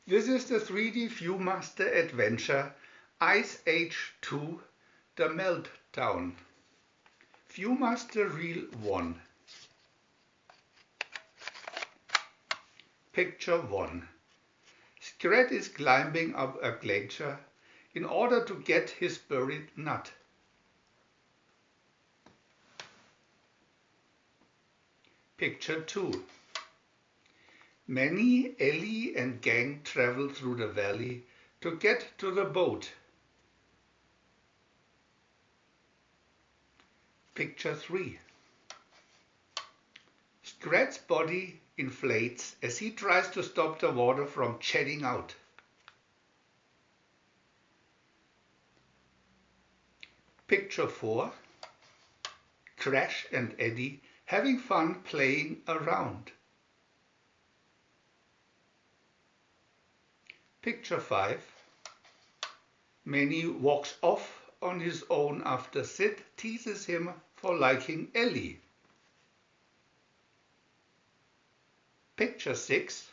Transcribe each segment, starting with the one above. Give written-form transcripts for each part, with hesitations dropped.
This is the 3D VIEW-MASTER adventure Ice Age 2, the Meltdown. VIEW-MASTER Reel 1. Picture 1. Scrat is climbing up a glacier in order to get his buried nut. Picture 2. Manny, Ellie and gang travel through the valley to get to the boat. Picture 3. Scrat's body inflates as he tries to stop the water from jetting out. Picture 4. Crash and Eddie having fun playing around. Picture 5. Manny walks off on his own after Sid teases him for liking Ellie. Picture 6.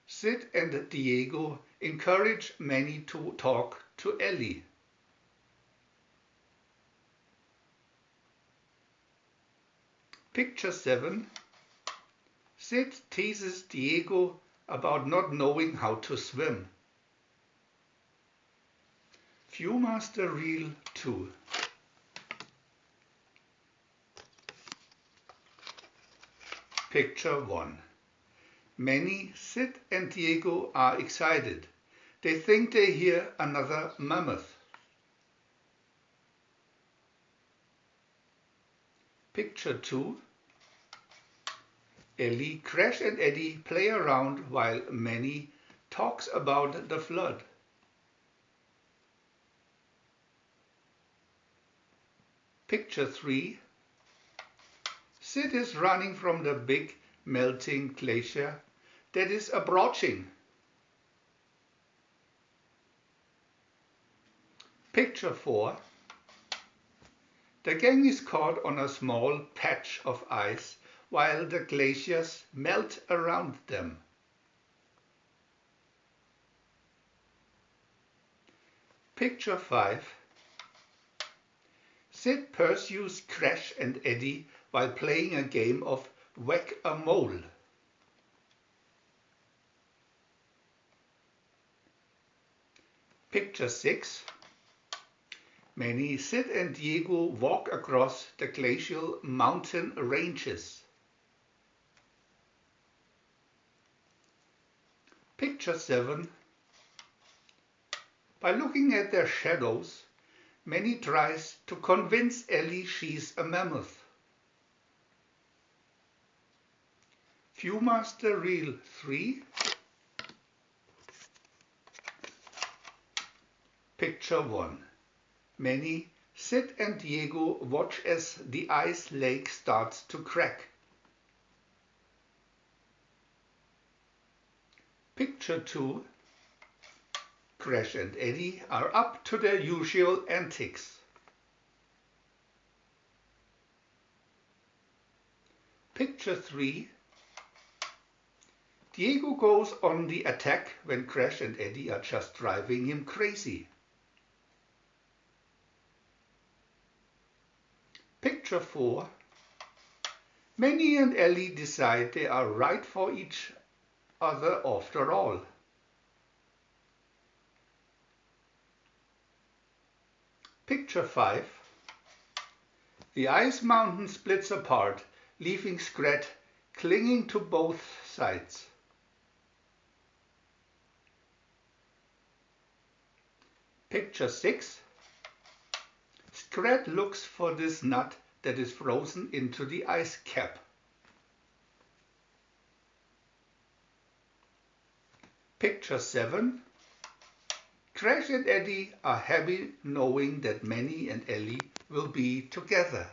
Sid and Diego encourage Manny to talk to Ellie. Picture 7. Sid teases Diego about not knowing how to swim. VIEW-MASTER Reel 2. Picture 1. Manny, Sid and Diego are excited. They think they hear another mammoth. Picture 2. Ellie, Crash and Eddie play around while Manny talks about the flood. Picture 3. Sid is running from the big melting glacier that is approaching. Picture 4. The gang is caught on a small patch of ice while the glaciers melt around them. Picture 5. Sid pursues Crash and Eddie while playing a game of whack-a-mole. Picture 6. Manny, Sid and Diego walk across the glacial mountain ranges. Picture 7. By looking at their shadows, Manny tries to convince Ellie she's a mammoth. VIEW-MASTER Reel 3. Picture 1. Manny, Sid and Diego watch as the ice lake starts to crack. Picture 2. Crash and Eddie are up to their usual antics. Picture 3. Diego goes on the attack when Crash and Eddie are just driving him crazy. Picture 4. Manny and Ellie decide they are right for each other after all. Picture 5. The ice mountain splits apart, leaving Scrat clinging to both sides. Picture 6. Scrat looks for this nut that is frozen into the ice cap. Picture 7. Crash and Eddie are happy knowing that Manny and Ellie will be together.